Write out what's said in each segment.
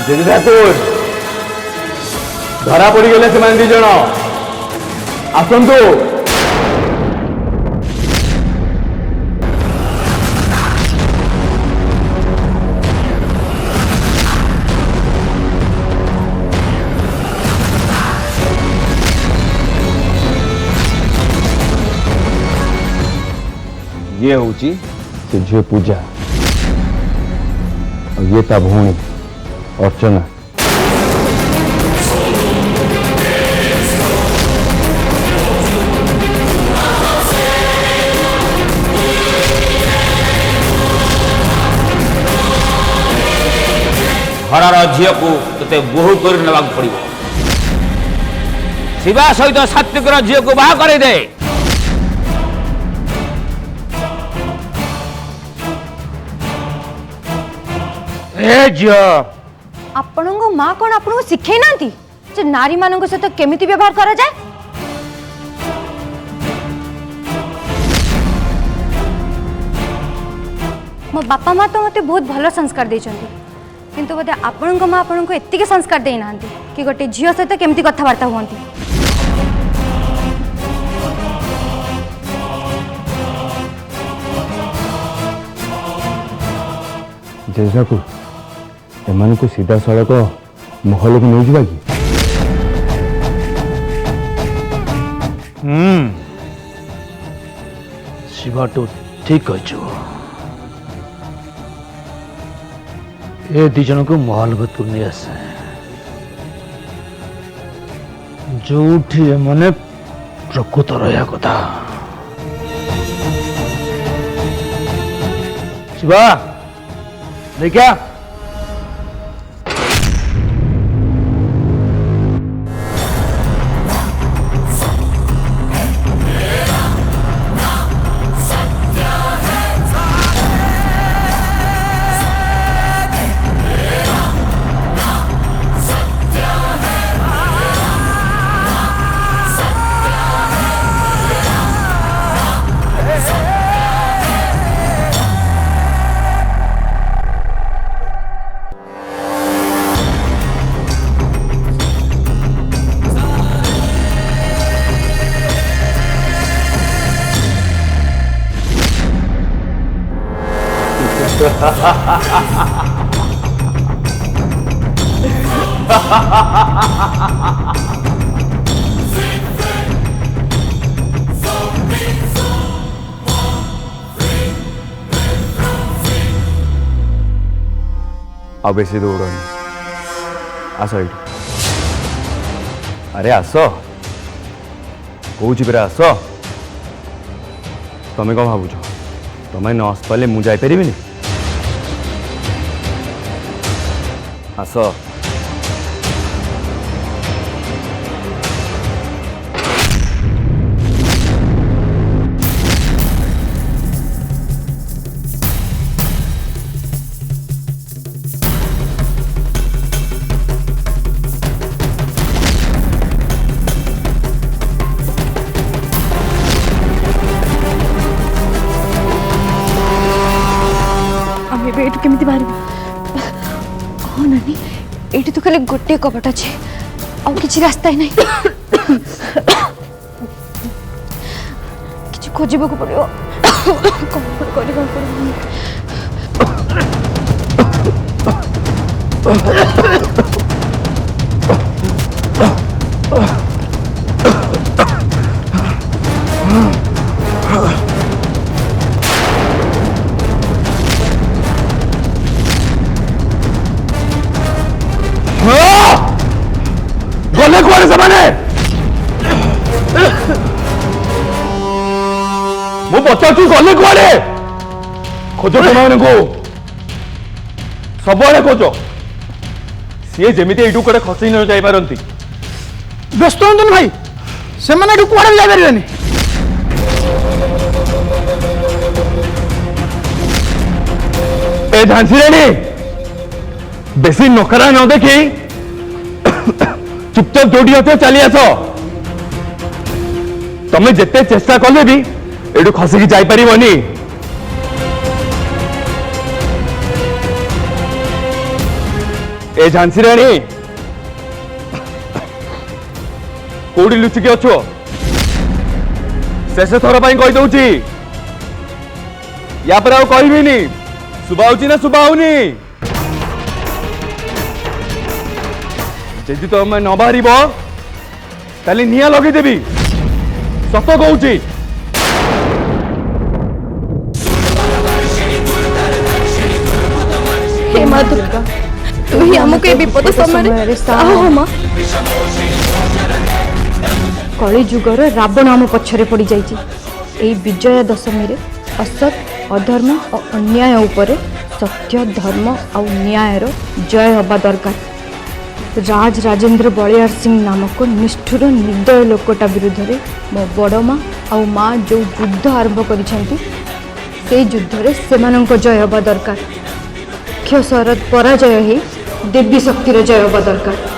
जदि ठाकुर धरा पड़ गले से दी जन आसतु ये हूँ से झील पूजा और ये ता भूमि अर्चना। घरर झील को ते बोहू कर पड़ो शिवा सहित सात्विकर झील को बाहा कर दे। आपण माँ कौन आपको शिखे ना नारी मान सहित केमिति व्यवहार करा जाए। मो बापा माँ तो मते बहुत भल संस्कार देछंती किंतु बोधे आपण माँ आपन को एतिके संस्कार दे ना कि गोटे झील सहित केमिति कथबार्ता हुअंती। जेजाकू एमान को सीधा सड़क महल को नहीं जावा कि शिवा तो ठीक कहचु ए दी जन को महल भीतर नहीं आसे जो मैंने प्रकृत रहा कथा। शिवा देखा आ बेसी दौड़नी आस ये अरे आस कौच परा आस तुम्हें कौन भावुच तुम्हें न आस पारे मुझे जापरि आस केमिति बाहर हाँ नानी ये तो खाली गोटे कपट अच्छे आउ कि रास्ता ही नहीं कि खोजा पड़ो गले कुआड़े समाने मु पचारू गले कुआड़े खोज को सबुआड़े खोज सी जमी यू कड़े खसी न जापारती व्यस्त हूँ भाई से कुआड़े भी जापर ए झांसी रानी बेसी नखरा न देखी चुपचाप जोड़ी अच्छे चली आस तमें जिते चेष्टा कले भी एटू खसिकी जापरनी ए झांसी राणी कोड़ी लुचिकी अच्छो शेष थर कही दौची या पर आउ कहबिनी शुभाउची ना शुभाउनी जदि तुम न बाहर ताली निया लगेदेवी सत कहूची हे माँ दुर्गा तू ही हमको ये विपद समय साहो माँ कली जुगर रावण आम पछरे पड़ जाइए विजया दशमी रे असत अधर्म और अन्याय उपरे सत्य धर्म और न्यायर जय हवा दरकार राज राजेंद्र बलियार सिंह नामक निष्ठुर निर्दय लोकटा विरुद्ध रे मो बड़ माँ और माँ जो युद्ध आरंभ कर युद्ध रे सेमानंको जय हवा दरकार मुख्य शरद पराजय ही देवी शक्तिर जय हवा दरकार।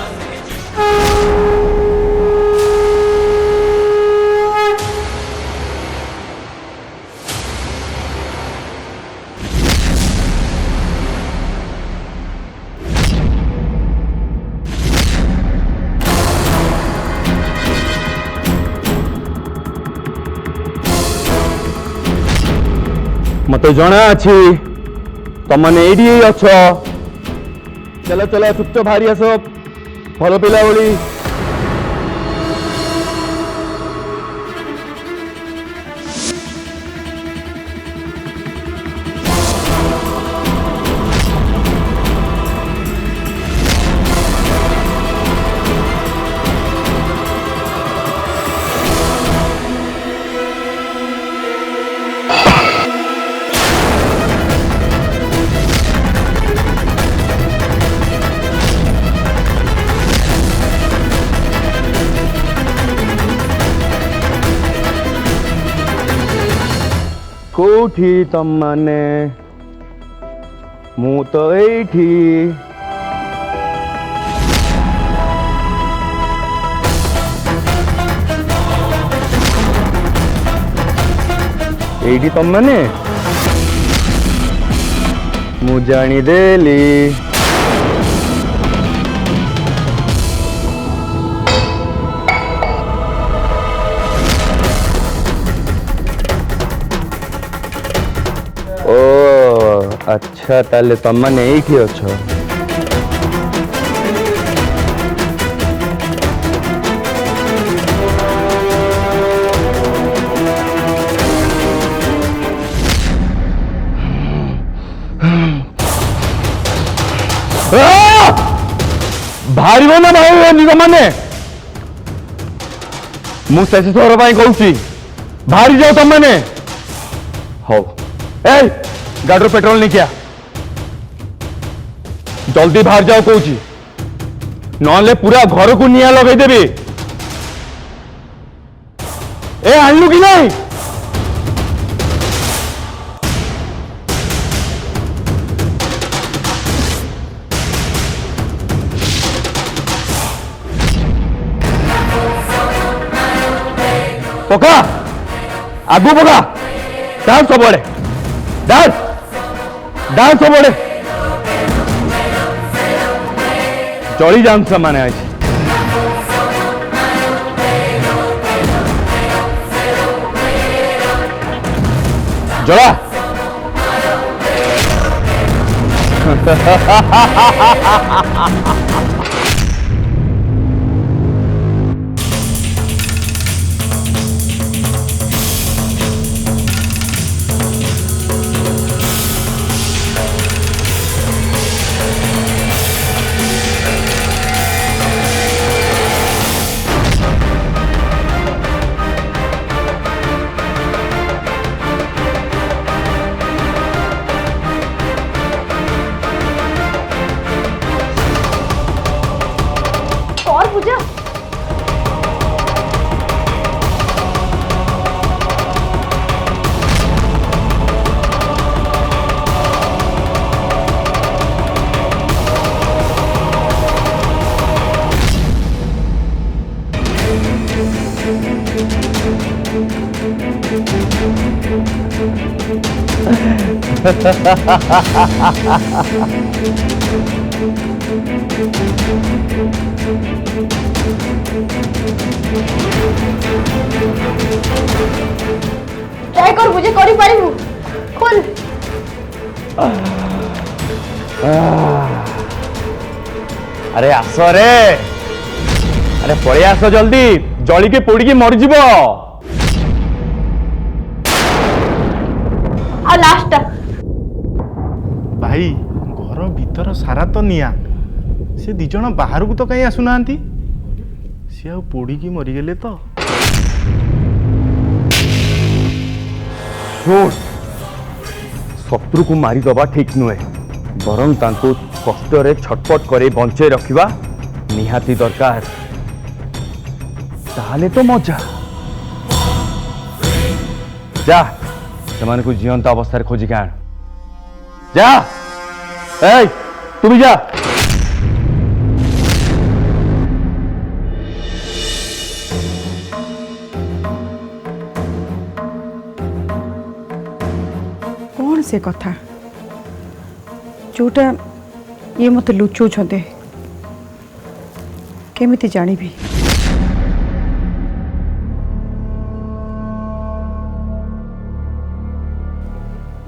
मत जना अच्छी तुमने ये अच्छ चलो चलो चुपचाप भारी आस भल पिला भली कोठी तम माने मु तो एठी एठी तम माने मु जानी देली अच्छा ताले तमने एठी अछो भारी ना भाई निज माने मु शेष थोर कहूँ भारी जाओ तुम मैंने हो ए गाड़ी पेट्रोल नहीं किया जल्दी बाहर जाओ कहूँ नले पूरा घर को निया लगेदेवी ए आणलु कि नहीं पका आगु पका डाल सबड़े डाल डाल सबड़े चली जान सामाने आज जला और पूजा ट्राई कर बुझे करि पारिबु खोल अरे आस रे, अरे पड़े आस जल्दी, जली के पोड़ी के मरजिब। आ लास्ट भाई घर भीतर सारा तो निया से दी जण बाहर को तो कहीं आसुना सी आ पोड़ी की मरीगले तो शत्रु को मारिदबा ठीक नुहे, बरं तांको कष्टरे छटपट करे बंचे रखिबा निहाती दरकार। ताले तो मजा जा सेमान को जीवंत अवस्था खोजिक आण। जा ए तू भी जा। कौन से कथा जोटा ये मत लुचौ छदे केमिति जानिबी।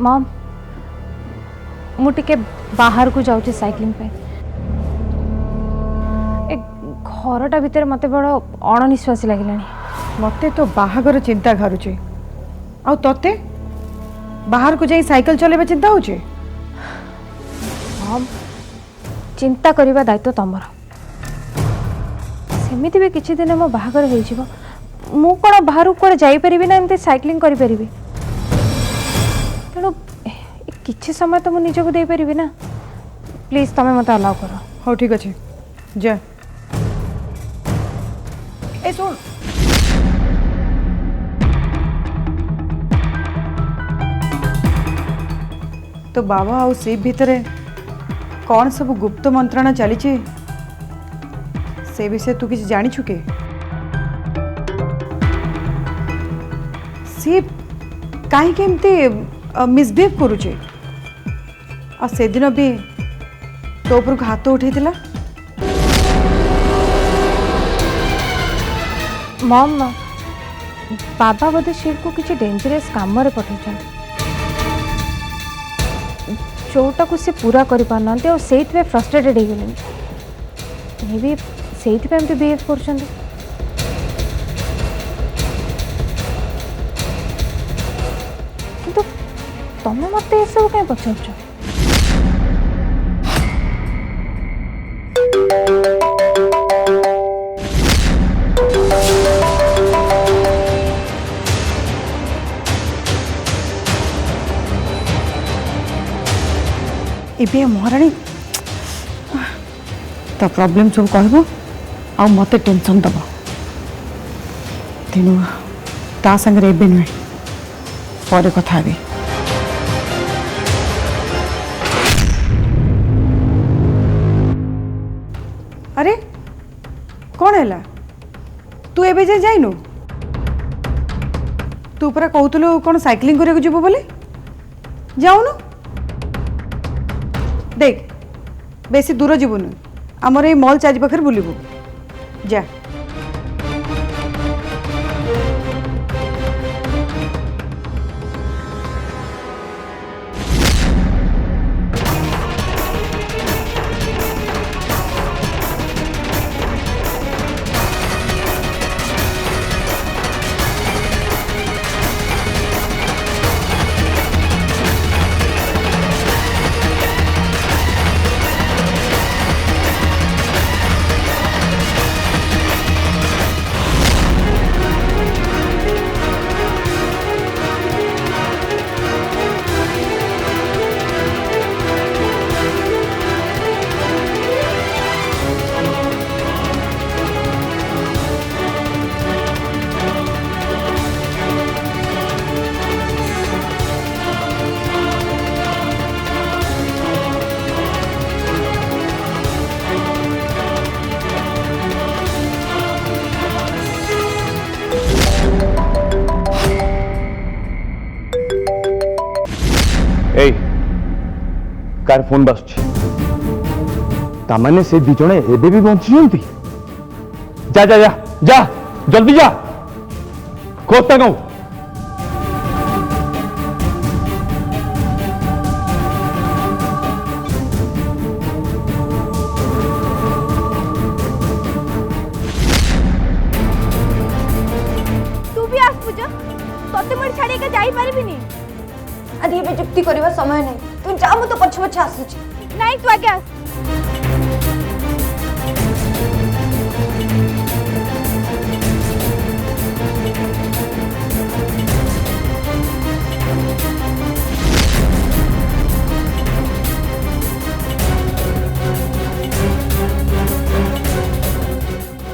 मॉम मु टिके बाहर को जाऊँ साइक्लिंग पे। घरटा भितर मते बड़ अणनिश्वासी लगिलानी। मते तो बाहागर चिंता घारुचे आ तते बाहर को जाई साइकिल चलेबा चिंता होचे। मॉम चिंता करबा दायित्व तमर। सेमिति भी किछि दिन मो बाहागर होई जिवो मु कोन बाहर को जाई परिबी ना एमते साइक्लिंग करि परिबी। तेणु किछि समय तो मु निजको दे परिबी ना। प्लीज तमे मते अलाउ करो। हो ठीक अच्छे जा। ए सुन तो बाबा आउ सीप भितरे कौन सब गुप्त मंत्रणा चली से विषय तू किसी जानी चुके। सीप कहीं केमती मिसबिहेव करुचे आ से दिन भी तो ऊपर हाथ उठे थिला। मॉम बाबा बोधे शिव को किसी डेंजरस काम रे पठेछन जोटा को से पूरा करि पारनांते और सेइत पे फ्रस्ट्रेटेड हो गेले। मे बी सेइत पे एमती बिहेव करछन। किंतु तमे मते सब काय पछाउछ। एबे महाराणी तो प्रॉब्लम सब कहबो आ मते टेंशन दबो। तेणु ता संगे एबे नुहे पर कथा हेबी। अरे कौन है तू एबे जे जाइनु तू पूरा कहतलु कौन साइक्लिंग करके जीव बोले जाऊनु। देख बेसी दूर जीवनु आमर ये मॉल चार्ज पाखे बुलबू जा। कार फोन बस तामाने से दी जणे एबे भी बंचियंती जा जा जा जा जल्दी जा खोजता गाँव तू भी आस पूजा तते मोर छाड़ी के जाई परिबिनी आदि एबे जुक्ति करबा समय नहीं तू जा मु तो पछ पछ आसुची नहीं तू आगे आस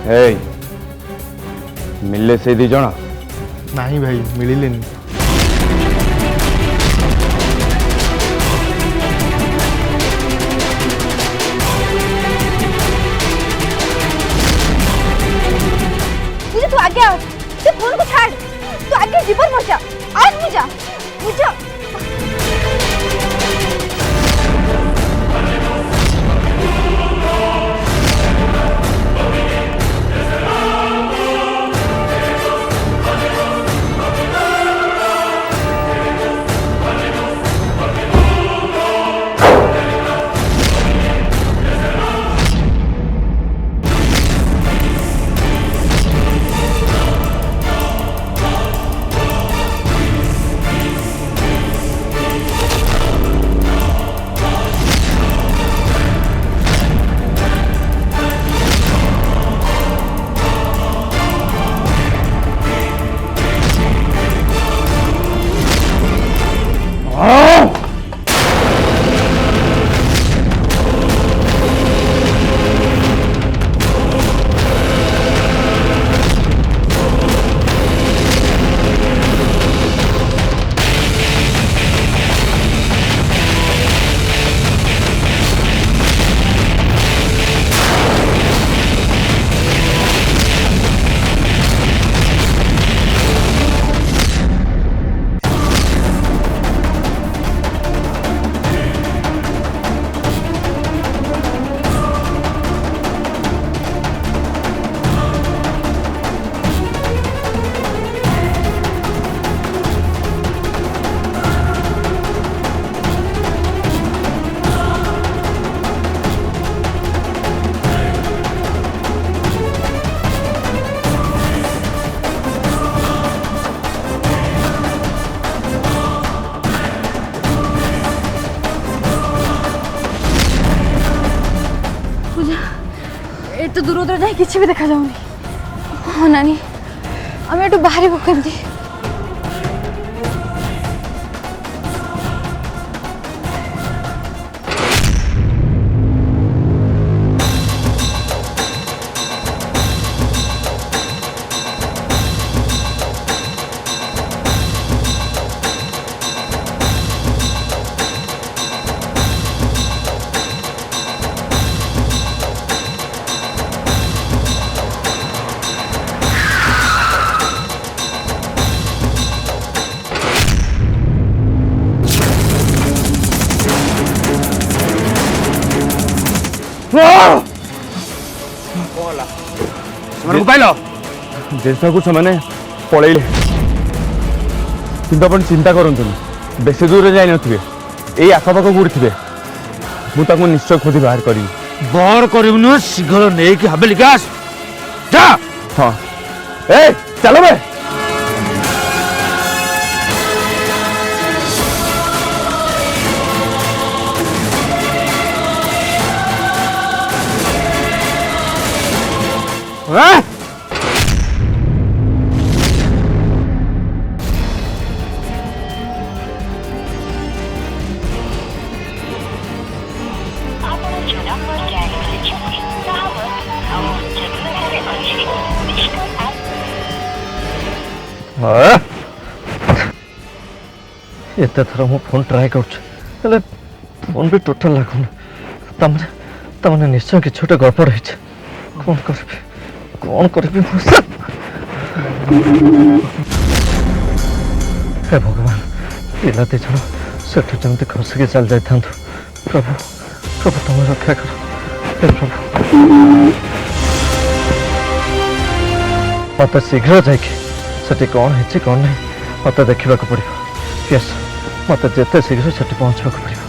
ए मिलले से दी जणा नहीं भाई मिलिलेनी पूजा तू आगे आ तू फोन को छाड़ तू आगे जीवन मर जा आज पूजा पूजा एत दूर दूर जाए किसी भी देखा जाऊनी हाँ नानी आम एटू बाहर केमती देश को से पलैले किंतु अपन चिंता करते बेसी दूर जाई नथिबे एई आखपाख कोठी थे मुझे निश्चय खोजी बाहर करी बर करू शीघ्र नहीं कि हवेली आस जा हाँ ए चलो बे एत थर मु फोन ट्राए कर फोन भी टोटल लगुन तमने निश्चय कि छोटे गड़बड़ है कौन कर हे भगवान पिला दी जन सेठू जमी खसिकी चल जाता प्रभु प्रभु तुम रक्षा कर हे प्रभु मत शीघ्र जाकि कौन है कौन नहीं मत देखा पड़ो यस मत जिते शीघ्र से पहुँचवा पड़ो।